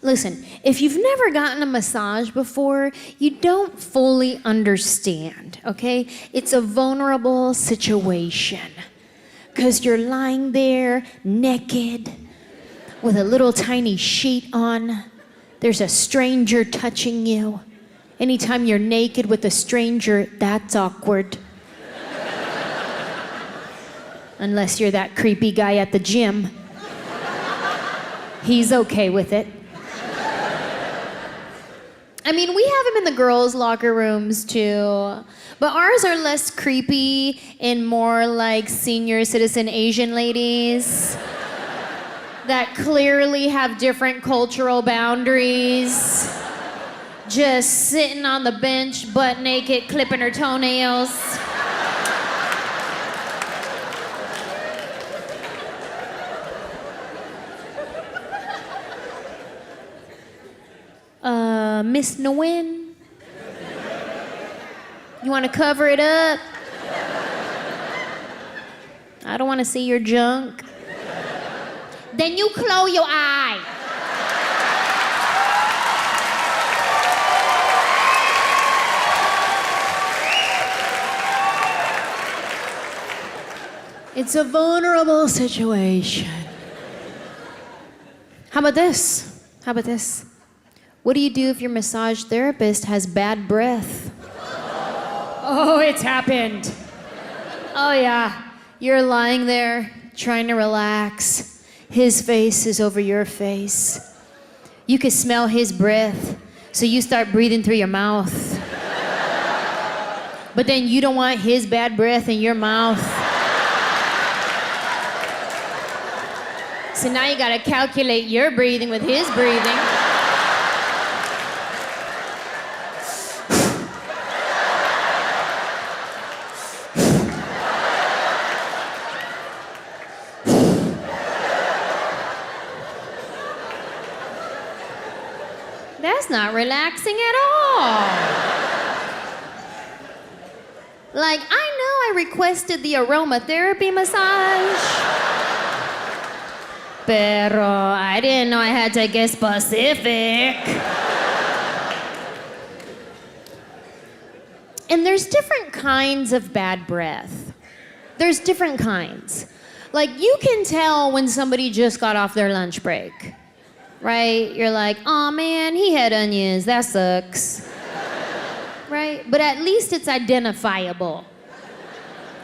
Listen, if you've never gotten a massage before, you don't fully understand, okay? It's a vulnerable situation. Because you're lying there naked with a little tiny sheet on. There's a stranger touching you. Anytime you're naked with a stranger, that's awkward. Unless you're that creepy guy at the gym. He's okay with it. I mean, we have them in the girls' locker rooms too, but ours are less creepy and more like senior citizen Asian ladies that clearly have different cultural boundaries, just sitting on the bench, butt naked, clipping her toenails. Miss Nguyen? You want to cover it up? I don't want to see your junk. Then you close your eye. It's a vulnerable situation. How about this? How about this? What do you do if your massage therapist has bad breath? Oh, it's happened. Oh, yeah. You're lying there trying to relax. His face is over your face. You can smell his breath, so you start breathing through your mouth. But then you don't want his bad breath in your mouth. So now you gotta calculate your breathing with his breathing. That's not relaxing at all. Like, I know I requested the aromatherapy massage, pero I didn't know I had to get specific. And there's different kinds of bad breath. There's different kinds. Like, you can tell when somebody just got off their lunch break. Right? You're like, oh man, he had onions, that sucks. Right? But at least it's identifiable.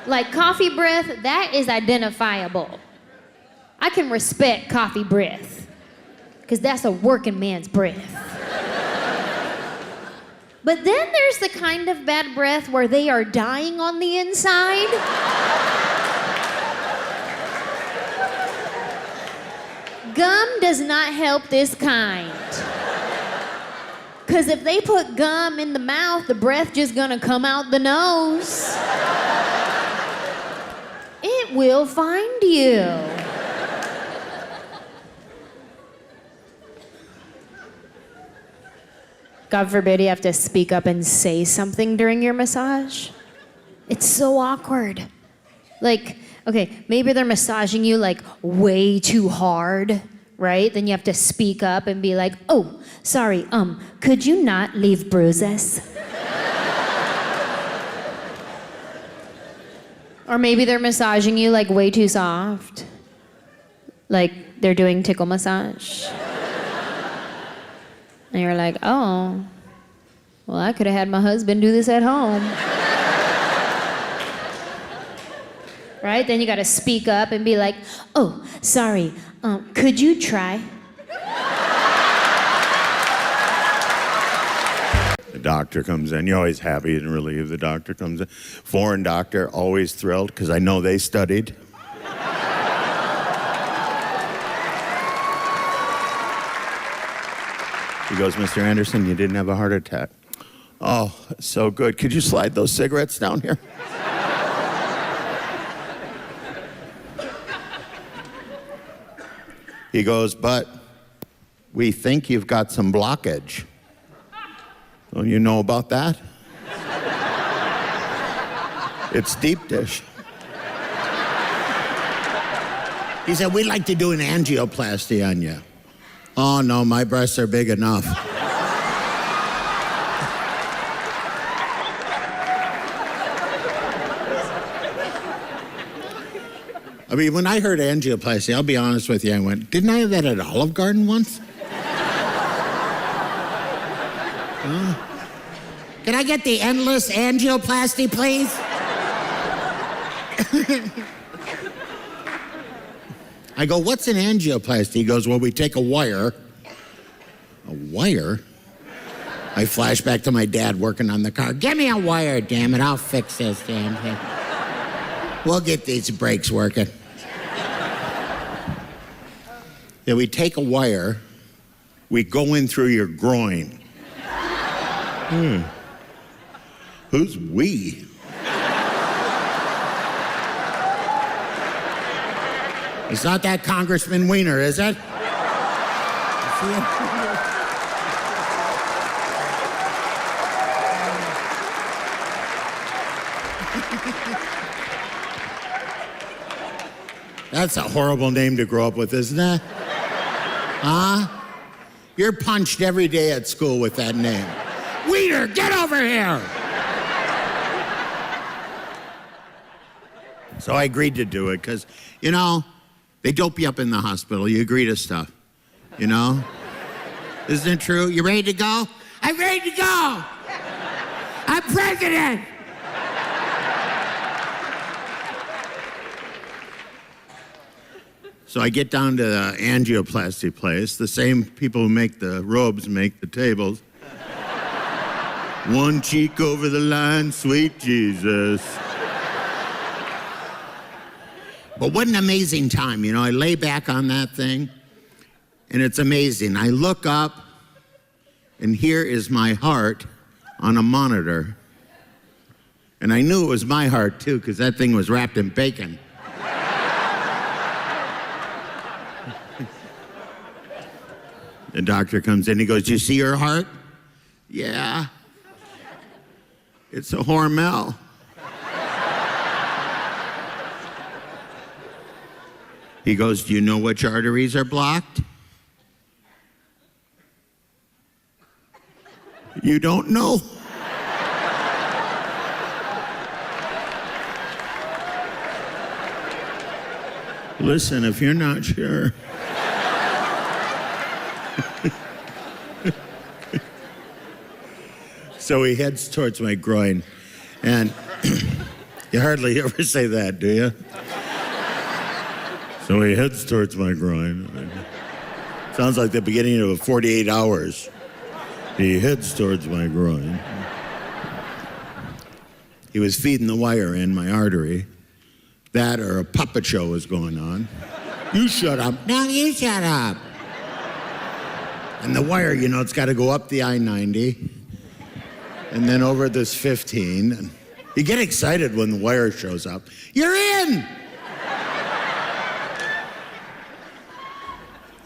Like coffee breath, that is identifiable. I can respect coffee breath, because that's a working man's breath. But then there's the kind of bad breath where they are dying on the inside. Gum does not help this kind. Because if they put gum in the mouth, the breath just gonna come out the nose. It will find you. God forbid you have to speak up and say something during your massage. It's so awkward. Like, okay, maybe they're massaging you like way too hard, right? Then you have to speak up and be like, oh, sorry, could you not leave bruises? Or maybe they're massaging you like way too soft. Like they're doing tickle massage. And you're like, oh, well, I could have had my husband do this at home. Right? Then you gotta speak up and be like, oh, sorry, could you try? The doctor comes in. You're always happy and relieved the doctor comes in. Foreign doctor, always thrilled, because I know they studied. He goes, Mr. Anderson, you didn't have a heart attack. Oh, so good. Could you slide those cigarettes down here? He goes, but we think you've got some blockage. Well, you know about that? It's deep dish. He said, we'd like to do an angioplasty on you. Oh, no, my breasts are big enough. I mean, when I heard angioplasty, I'll be honest with you, I went, didn't I have that at Olive Garden once? Can I get the endless angioplasty, please? I go, what's an angioplasty? He goes, well, we take a wire. A wire? I flash back to my dad working on the car. Give me a wire, damn it. I'll fix this damn thing. We'll get these brakes working. Then we take a wire. We go in through your groin. Who's we? It's not that Congressman Wiener, is it? That's a horrible name to grow up with, isn't it? Huh? You're punched every day at school with that name. Wiener, get over here! So I agreed to do it because, you know, they dope you up in the hospital. You agree to stuff, you know? Isn't it true? You ready to go? I'm ready to go! I'm president! So I get down to the angioplasty place. The same people who make the robes make the tables. One cheek over the line, sweet Jesus. But what an amazing time, you know. I lay back on that thing, and it's amazing. I look up, and here is my heart on a monitor. And I knew it was my heart, too, because that thing was wrapped in bacon. The doctor comes in, he goes, you see your heart? Yeah. It's a Hormel. He goes, do you know which arteries are blocked? You don't know? Listen, if you're not sure. So he heads towards my groin, and you hardly ever say that, do you? So he heads towards my groin. Sounds like the beginning of 48 hours. He heads towards my groin. He was feeding the wire in my artery. That or a puppet show was going on. You shut up. Now you shut up. And the wire, you know, it's got to go up the I-90 and then over this 15. And you get excited when the wire shows up. You're in!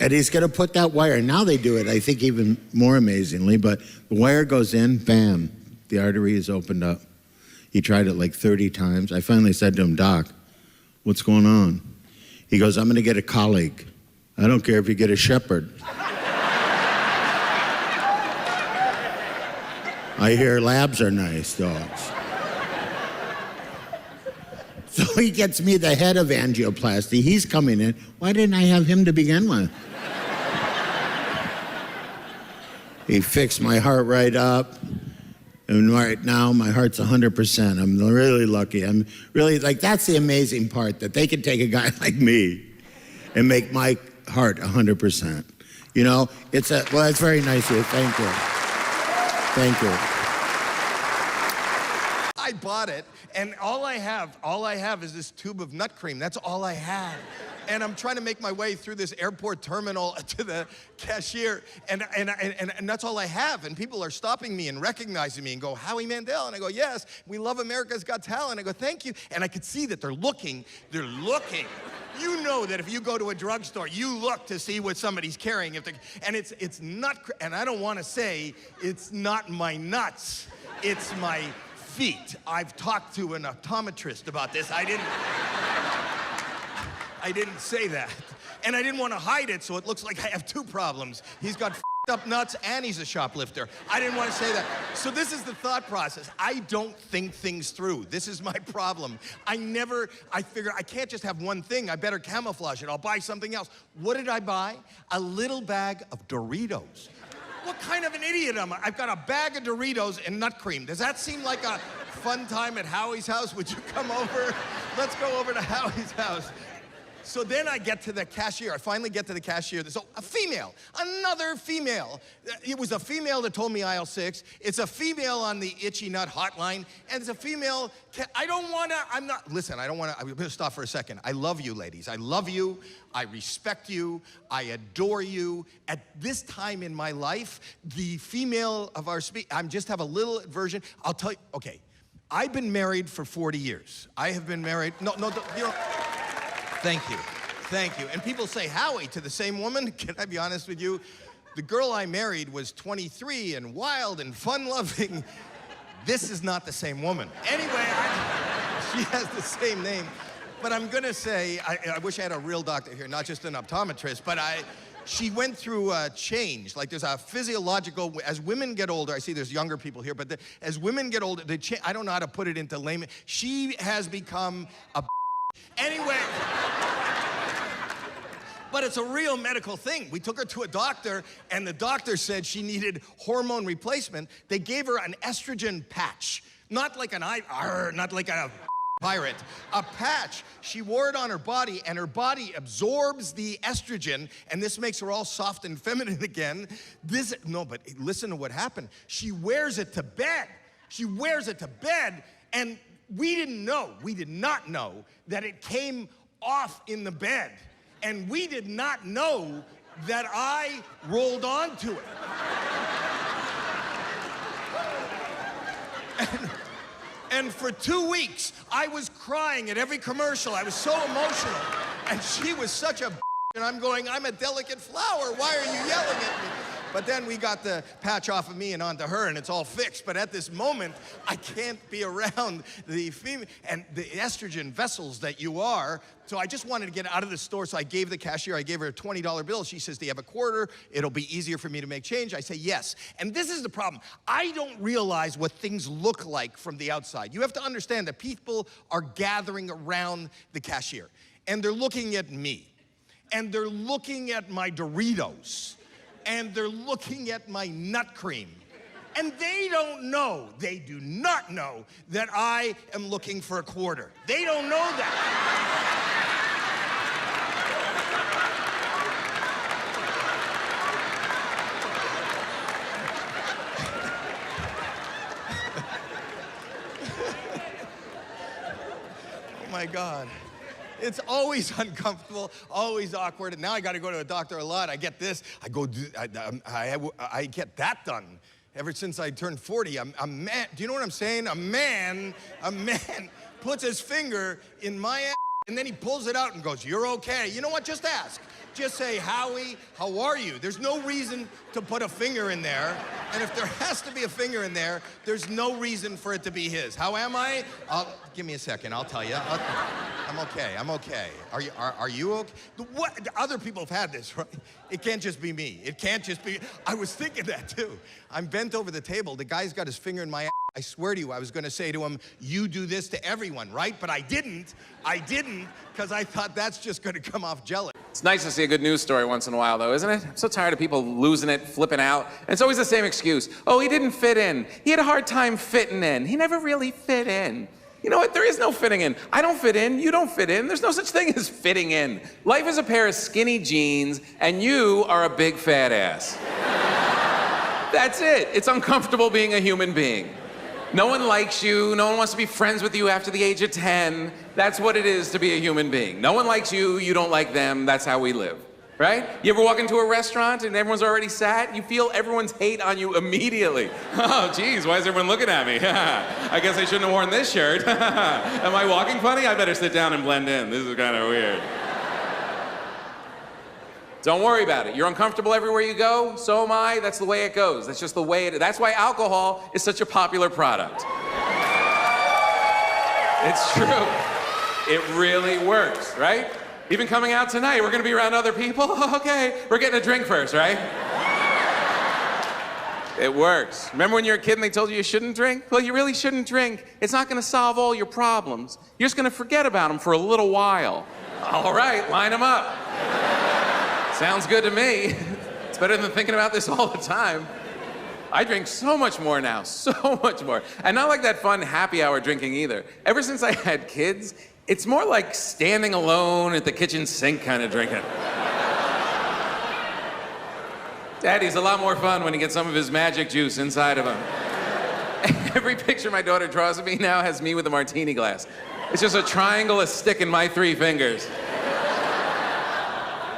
And he's going to put that wire. Now they do it, I think, even more amazingly. But the wire goes in, bam, the artery is opened up. He tried it like 30 times. I finally said to him, Doc, what's going on? He goes, I'm going to get a colleague. I don't care if you get a shepherd. I hear labs are nice dogs. So he gets me the head of angioplasty. He's coming in. Why didn't I have him to begin with? He fixed my heart right up. And right now, my heart's 100%. I'm really lucky. I'm really, like, that's the amazing part, that they can take a guy like me and make my heart 100%. You know, well, that's very nice of you. Thank you. Thank you. I bought it, and all I have is this tube of nut cream. That's all I had. And I'm trying to make my way through this airport terminal to the cashier, and that's all I have. And people are stopping me and recognizing me and go, Howie Mandel. And I go, yes, we love America's Got Talent. I go, thank you. And I could see that they're looking. You know that if you go to a drugstore, you look to see what somebody's carrying. And it's nut, and I don't want to say it's not my nuts, it's my feet. I've talked to an optometrist about this. I didn't say that. And I didn't want to hide it, so it looks like I have two problems. He's got up nuts and he's a shoplifter. I didn't want to say that. So this is the thought process. I don't think things through. This is my problem. I figure I can't just have one thing. I better camouflage it. I'll buy something else. What did I buy? A little bag of Doritos. What kind of an idiot am I? I've got a bag of Doritos and nut cream. Does that seem like a fun time at Howie's house? Would you come over? Let's go over to Howie's house. So then I get to the cashier. I finally get to the cashier. So a female, another female. It was a female that told me aisle 6. It's a female on the itchy nut hotline. And it's a female, listen, I don't want to, I'm going to stop for a second. I love you, ladies. I love you. I respect you. I adore you. At this time in my life, the female of our I just have a little version. I'll tell you, okay, I've been married for 40 years. I have been married, you know, thank you, thank you. And people say, Howie, to the same woman? Can I be honest with you? The girl I married was 23 and wild and fun-loving. This is not the same woman. Anyway, she has the same name. But I'm gonna say, I wish I had a real doctor here, not just an optometrist, but she went through a change. Like there's a physiological, as women get older, I see there's younger people here, but as women get older, I don't know how to put it into layman. She has become a anyway. But it's a real medical thing. We took her to a doctor, and the doctor said she needed hormone replacement. They gave her an estrogen patch. Not like not like a pirate. A patch. She wore it on her body, and her body absorbs the estrogen, and this makes her all soft and feminine again. But listen to what happened. She wears it to bed. She wears it to bed, and we did not know that it came off in the bed. And we did not know that I rolled onto it. And for 2 weeks, I was crying at every commercial. I was so emotional. And she was such a and I'm going, I'm a delicate flower. Why are you yelling at me? But then we got the patch off of me and onto her, and it's all fixed. But at this moment, I can't be around the female and the estrogen vessels that you are. So I just wanted to get out of the store. So I gave the cashier, I gave her a $20 bill. She says, do you have a quarter? It'll be easier for me to make change. I say, yes. And this is the problem. I don't realize what things look like from the outside. You have to understand that people are gathering around the cashier, and they're looking at me, and they're looking at my Doritos, and they're looking at my nut cream. And they do not know that I am looking for a quarter. They don't know that. Oh my God. It's always uncomfortable, always awkward, and now I gotta go to a doctor a lot. I get this, I get that done. Ever since I turned 40, I'm a man. Do you know what I'm saying? A man puts his finger in my ass, and then he pulls it out and goes, you're okay. You know what, just ask. Just say, Howie, how are you? There's no reason to put a finger in there. And if there has to be a finger in there, there's no reason for it to be his. How am I? Give me a second, I'll tell you. I'm okay, I'm okay. Are you okay? Other people have had this, right? It can't just be me. It can't just be, I was thinking that too. I'm bent over the table. The guy's got his finger in my ass. I swear to you, I was gonna say to him, you do this to everyone, right? But I didn't, because I thought that's just gonna come off jealous. It's nice to see a good news story once in a while, though, isn't it? I'm so tired of people losing it, flipping out. And it's always the same excuse. Oh, he didn't fit in. He had a hard time fitting in. He never really fit in. You know what? There is no fitting in. I don't fit in. You don't fit in. There's no such thing as fitting in. Life is a pair of skinny jeans, and you are a big fat ass. That's it. It's uncomfortable being a human being. No one likes you. No one wants to be friends with you after the age of 10. That's what it is to be a human being. No one likes you. You don't like them. That's how we live, right? You ever walk into a restaurant and everyone's already sat? You feel everyone's hate on you immediately. Oh, geez, why is everyone looking at me? I guess I shouldn't have worn this shirt. Am I walking funny? I better sit down and blend in. This is kind of weird. Don't worry about it. You're uncomfortable everywhere you go. So am I. That's the way it goes. That's just the way it is. That's why alcohol is such a popular product. It's true. It really works, right? Even coming out tonight, we're gonna be around other people? Okay, we're getting a drink first, right? It works. Remember when you were a kid and they told you shouldn't drink? Well, you really shouldn't drink. It's not gonna solve all your problems. You're just gonna forget about them for a little while. All right, line them up. Sounds good to me. It's better than thinking about this all the time. I drink so much more now, so much more. And not like that fun happy hour drinking either. Ever since I had kids, it's more like standing alone at the kitchen sink kind of drinking. Daddy's a lot more fun when he gets some of his magic juice inside of him. Every picture my daughter draws of me now has me with a martini glass. It's just a triangle, a stick, and my 3 fingers.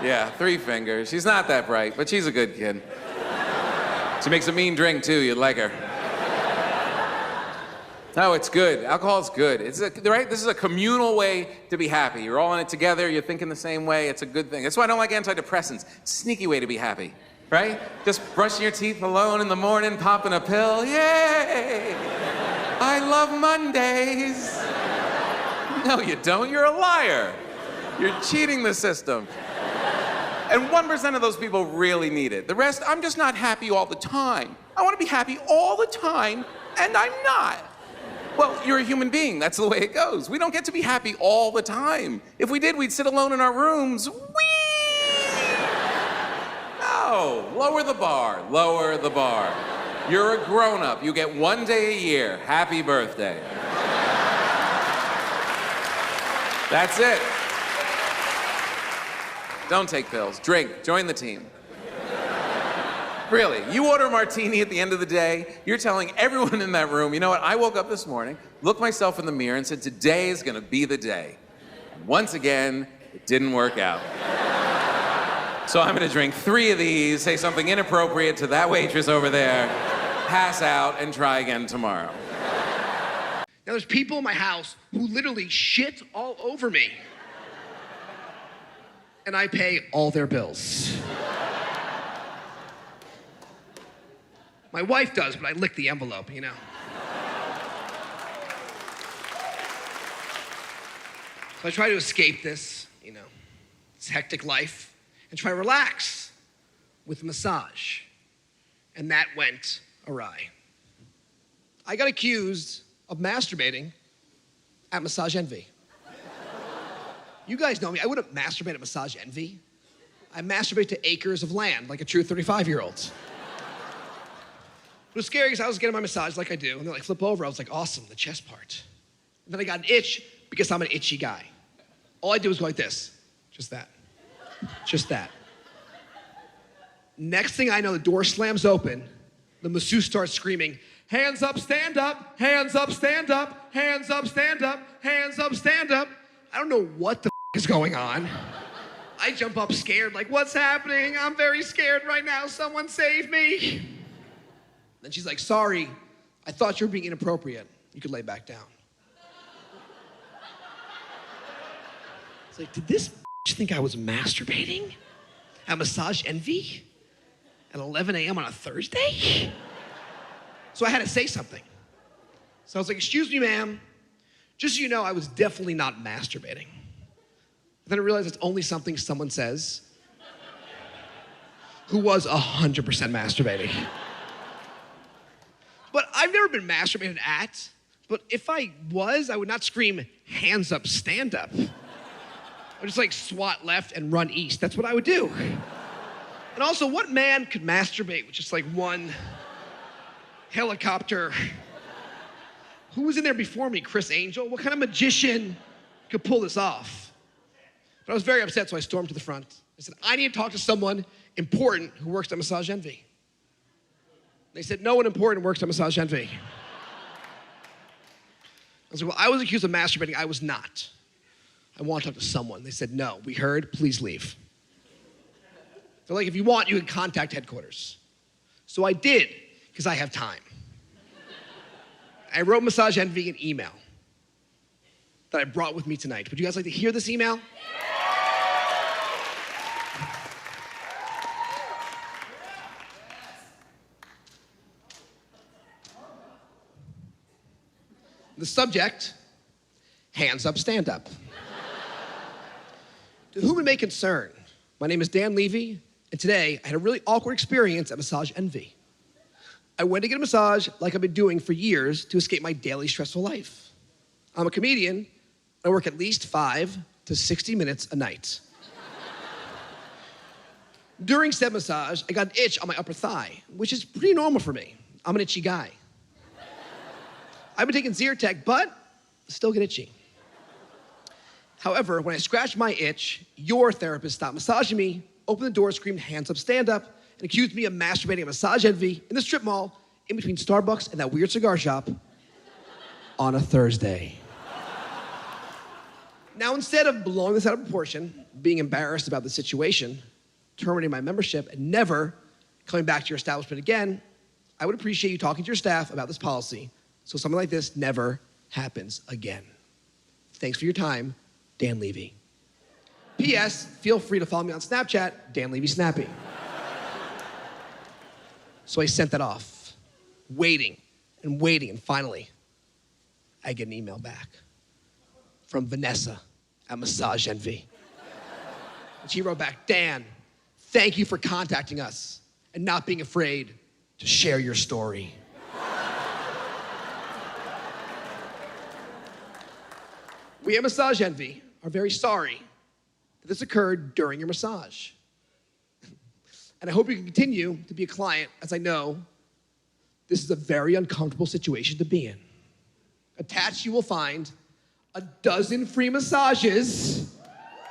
Yeah, 3 fingers. She's not that bright, but she's a good kid. She makes a mean drink, too. You'd like her. No, it's good. Alcohol's good. Right? This is a communal way to be happy. You're all in it together. You're thinking the same way. It's a good thing. That's why I don't like antidepressants. Sneaky way to be happy, right? Just brushing your teeth alone in the morning, popping a pill. Yay! I love Mondays. No, you don't. You're a liar. You're cheating the system. And 1% of those people really need it. The rest, I'm just not happy all the time. I want to be happy all the time, and I'm not. Well, you're a human being. That's the way it goes. We don't get to be happy all the time. If we did, we'd sit alone in our rooms. Whee! No, lower the bar, lower the bar. You're a grown-up. You get 1 day a year. Happy birthday. That's it. Don't take pills. Drink. Join the team. Really, you order a martini at the end of the day, you're telling everyone in that room, you know what, I woke up this morning, looked myself in the mirror and said, today is gonna be the day. And once again, it didn't work out. So I'm gonna drink 3 of these, say something inappropriate to that waitress over there, pass out, and try again tomorrow. Now there's people in my house who literally shit all over me. And I pay all their bills. My wife does, but I lick the envelope, you know. So I try to escape this, you know, this hectic life, and try to relax with a massage. And that went awry. I got accused of masturbating at Massage Envy. You guys know me, I wouldn't masturbate at Massage Envy. I masturbate to acres of land like a true 35-year-old. It was scary because I was getting my massage like I do, and then I flip over, I was like, awesome, the chest part. And then I got an itch because I'm an itchy guy. All I did was go like this, just that, just that. Next thing I know, the door slams open, the masseuse starts screaming, hands up, stand up, hands up, stand up, hands up, stand up, hands up, stand up. I don't know what the is going on. I jump up scared, like, what's happening? I'm very scared right now, someone save me. Then she's like, sorry, I thought you were being inappropriate. You could lay back down. It's like, did this think I was masturbating at Massage Envy at 11 a.m. on a Thursday? So I had to say something. So I was like, excuse me, ma'am. Just so you know, I was definitely not masturbating. Then I realized it's only something someone says who was 100% masturbating. But I've never been masturbated at, but if I was, I would not scream, hands up, stand up. I would just like swat left and run east. That's what I would do. And also, what man could masturbate with just like one helicopter? Who was in there before me? Chris Angel? What kind of magician could pull this off? But I was very upset, so I stormed to the front. I said, I need to talk to someone important who works at Massage Envy. They said, no one important works at Massage Envy. I was like, well, I was accused of masturbating. I was not. I want to talk to someone. They said, no, we heard, please leave. They're like, if you want, you can contact headquarters. So I did, because I have time. I wrote Massage Envy an email that I brought with me tonight. Would you guys like to hear this email? The subject, hands up, stand up. To whom it may concern, my name is Dan Levy, and today I had a really awkward experience at Massage Envy. I went to get a massage like I've been doing for years to escape my daily stressful life. I'm a comedian. I work at least 5 to 60 minutes a night. During said massage, I got an itch on my upper thigh, which is pretty normal for me. I'm an itchy guy. I've been taking Zyrtec, but still get itchy. However, when I scratched my itch, your therapist stopped massaging me, opened the door, screamed, "Hands up, stand up," and accused me of masturbating at Massage Envy in the strip mall in between Starbucks and that weird cigar shop on a Thursday. Now, instead of blowing this out of proportion, being embarrassed about the situation, terminating my membership, and never coming back to your establishment again, I would appreciate you talking to your staff about this policy so something like this never happens again. Thanks for your time, Dan Levy. P.S. Feel free to follow me on Snapchat, Dan Levy Snappy. So I sent that off, waiting, and finally, I get an email back from Vanessa at Massage Envy. And she wrote back, "Dan, thank you for contacting us and not being afraid to share your story." We at Massage Envy are very sorry that this occurred during your massage. And I hope you can continue to be a client, as I know this is a very uncomfortable situation to be in. Attached, you will find a dozen free massages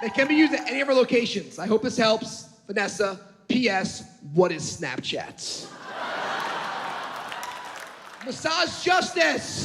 that can be used at any of our locations. I hope this helps. Vanessa, P.S. What is Snapchat? Massage justice!